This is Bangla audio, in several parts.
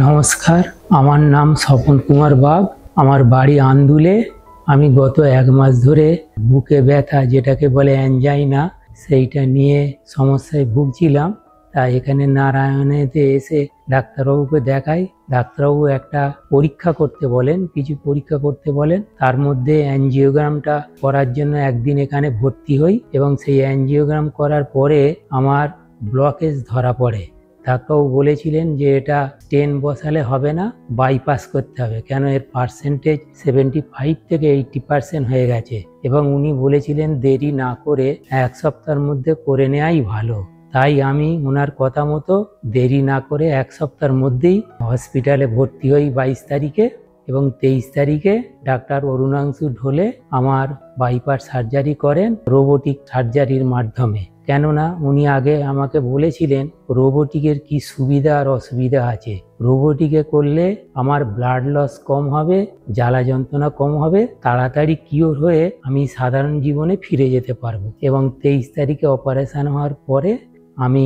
নমস্কার, আমার নাম স্বপন কুমার বাগ। আমার বাড়ি আন্দুলে। আমি গত 1 মাস ধরে বুকে ব্যথা, যেটাকে বলে অ্যাঞ্জাইনা, সেইটা নিয়ে সমস্যায় ভুগছিলাম। তাই এখানে নারায়ণেতে এসে ডাক্তারবাবুকে দেখাই। ডাক্তারবাবু একটা পরীক্ষা করতে বলেন, কিছু পরীক্ষা করতে বলেন। তার মধ্যে অ্যাঞ্জিওগ্রামটা করার জন্য একদিন এখানে ভর্তি হই এবং সেই অ্যাঞ্জিওগ্রাম করার পরে আমার ব্লকেজ ধরা পড়ে। ডাক্তারবাবু বলেছিলেন যে এটা স্টেন বসালে হবে না, বাইপাস করতে হবে, কেন এর পার্সেন্টেজ 75 থেকে 80% হয়ে গেছে। এবং উনি বলেছিলেন দেরি না করে 1 সপ্তাহের মধ্যে করে নেওয়াই ভালো। তাই আমি ওনার কথা মতো দেরি না করে 1 সপ্তাহের মধ্যেই হসপিটালে ভর্তি হই 22 তারিখে এবং 23 তারিখে ডাক্তার অরুণাংশু ঢোলে আমার বাইপাস সার্জারি করেন রোবোটিক সার্জারির মাধ্যমে। কেননা উনি আগে আমাকে বলেছিলেন রোবোটিকের কি সুবিধা আর অসুবিধা আছে। রোবোটিকে করলে আমার ব্লাড লস কম হবে, জ্বালা যন্ত্রণা কম হবে, তাড়াতাড়ি কিওর হয়ে আমি সাধারণ জীবনে ফিরে যেতে পারবো। এবং 23 তারিখে অপারেশন হওয়ার পরে আমি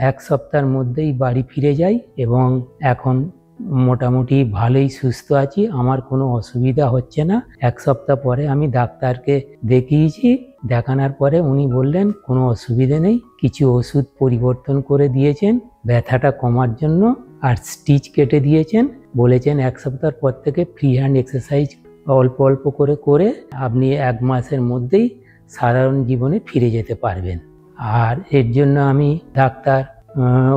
1 সপ্তাহের মধ্যেই বাড়ি ফিরে যাই এবং এখন মোটামুটি ভালোই সুস্থ আছি, আমার কোনো অসুবিধা হচ্ছে না। 1 সপ্তাহ পরে আমি ডাক্তারকে দেখিয়েছি, দেখানোর পরে উনি বললেন কোনো অসুবিধা নেই, কিছু ওষুধ পরিবর্তন করে দিয়েছেন ব্যথাটা কমার জন্য, আর স্টিচ কেটে দিয়েছেন। বলেছেন 1 সপ্তাহ পর থেকে ফ্রি হ্যান্ড এক্সারসাইজ অল্প অল্প করে করে আপনি 1 মাসের মধ্যেই সাধারণ জীবনে ফিরে যেতে পারবেন। আর এর জন্য আমি ডাক্তার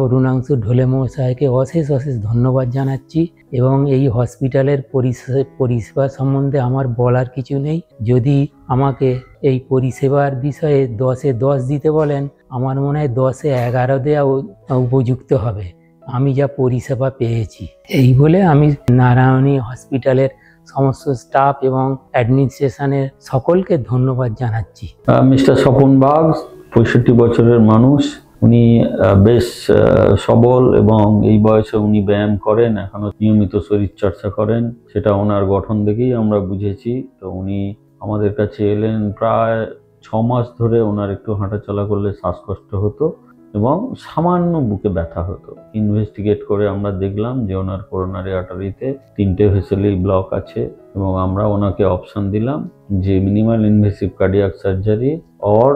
অরুণাংশু ঢোলে মহাশয়কে অশেষ ধন্যবাদ জানাচ্ছি। এবং এই হসপিটালের পরিষেবা সম্বন্ধে আমার বলার কিছু নেই। যদি আমাকে এই পরিষেবার বিষয়ে 10-এ 10 দিতে বলেন, আমার মনে হয় 10-এ 11 দেওয়া উপযুক্ত হবে, আমি যা পরিষেবা পেয়েছি। এই বলে আমি নারায়ণী হসপিটালের সমস্ত স্টাফ এবং অ্যাডমিনিস্ট্রেশনের সকলকে ধন্যবাদ জানাচ্ছি। মিস্টার স্বপন বাগ 65 বছরের মানুষ। উনি বেশ সবল এবং এই বয়সে উনি ব্যায়াম করেন, এখনো নিয়মিত শরীর চর্চা করেন, সেটা ওনার গঠন দেখেই আমরা বুঝেছি। তো উনি আমাদের কাছে এলেন প্রায় 6 মাস ধরে। ওনার একটু হাঁটাচলা করলে শ্বাসকষ্ট হতো এবং সামান্য বুকে ব্যথা হতো। ইনভেস্টিগেট করে আমরা দেখলাম যে ওনার করোনারি আর্টারিতে 3টে ভেসেলই ব্লক আছে এবং আমরা ওনাকে অপশন দিলাম যে minimal invasive cardiac surgery or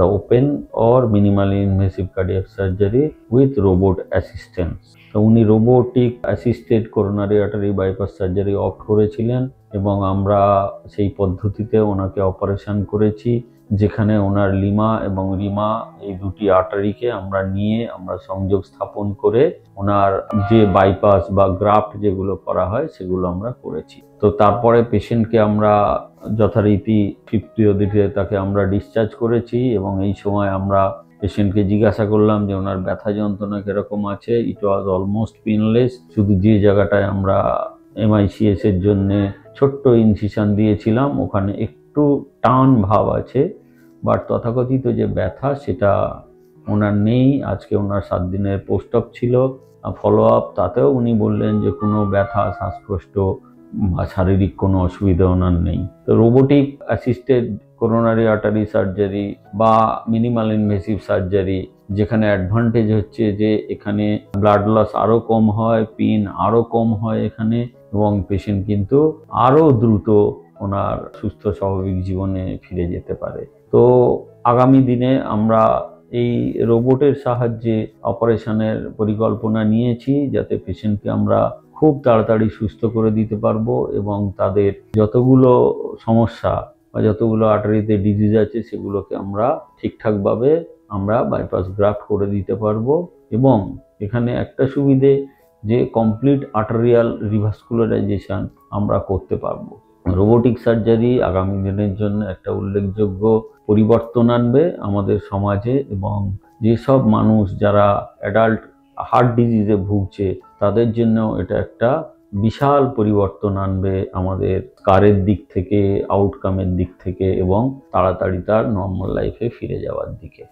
the open or minimally invasive cardiac surgery with robot assistance। তো উনি robotic assisted coronary artery bypass surgery opt করেছিলেন এবং আমরা সেই পদ্ধতিতে ওনাকে অপারেশন করেছি, যেখানে ওনার লিমা এবং রিমা এই দুটি আর্টারিকে আমরা নিয়ে আমরা সংযোগ স্থাপন করে ওনার যে বাইপাস বা গ্রাফট যেগুলো করা হয় সেগুলো আমরা করেছি। তো তারপরে পেশেন্টকে আমরা যথারীতি 50 দিতে তাকে আমরা ডিসচার্জ করেছি এবং এই সময় আমরা পেশেন্টকে জিজ্ঞাসা করলাম যে ওনার ব্যথা যন্ত্রণা কিরকম আছে। ইট ওয়াজ অলমোস্ট পেনলেস, শুধু যে জায়গাটায় আমরা MICS এর জন্য ছোট্ট ইনসিশন দিয়েছিলাম ওখানে একটু টান ভাব আছে, বাট তথাকথিত যে ব্যথা সেটা ওনার নেই। আজকে ওনার 7 দিনের পোস্ট অপ ছিল, ফলো আপ, তাতেও উনি বললেন যে কোনো ব্যথা, শ্বাসকষ্ট বা শারীরিক কোনো অসুবিধা ওনার নেই। তো robotic assisted coronary artery surgery বা মিনিমাল ইনভেসিভ সার্জারি, যেখানে অ্যাডভান্টেজ হচ্ছে যে এখানে ব্লাড লস আরও কম হয়, পেন আরও কম হয় এখানে, এবং পেশেন্ট কিন্তু আরও দ্রুত ওনার সুস্থ স্বাভাবিক জীবনে ফিরে যেতে পারে। তো আগামী দিনে আমরা এই রোবটের সাহায্যে অপারেশনের পরিকল্পনা নিয়েছি, যাতে পেশেন্টকে আমরা খুব তাড়াতাড়ি সুস্থ করে দিতে পারবো এবং তাদের যতগুলো সমস্যা বা যতগুলো আর্টারিতে ডিজিজ আছে সেগুলোকে আমরা ঠিকঠাকভাবে আমরা বাইপাস গ্রাফট করে দিতে পারবো। এবং এখানে একটা সুবিধে যে কমপ্লিট আর্টারিয়াল রিভাস্কুলারাইজেশন আমরা করতে পারবো। রোবোটিক সার্জারি আগামী দিনের জন্য একটা উল্লেখযোগ্য পরিবর্তন আনবে আমাদের সমাজে, এবং যেসব মানুষ যারা অ্যাডাল্ট হার্ট ডিজিজে ভুগছে তাদের জন্য এটা একটা বিশাল পরিবর্তন আনবে আমাদের কারের দিক থেকে, আউটকামের দিক থেকে এবং তাড়াতাড়ি তার নর্মাল লাইফে ফিরে যাওয়ার দিকে।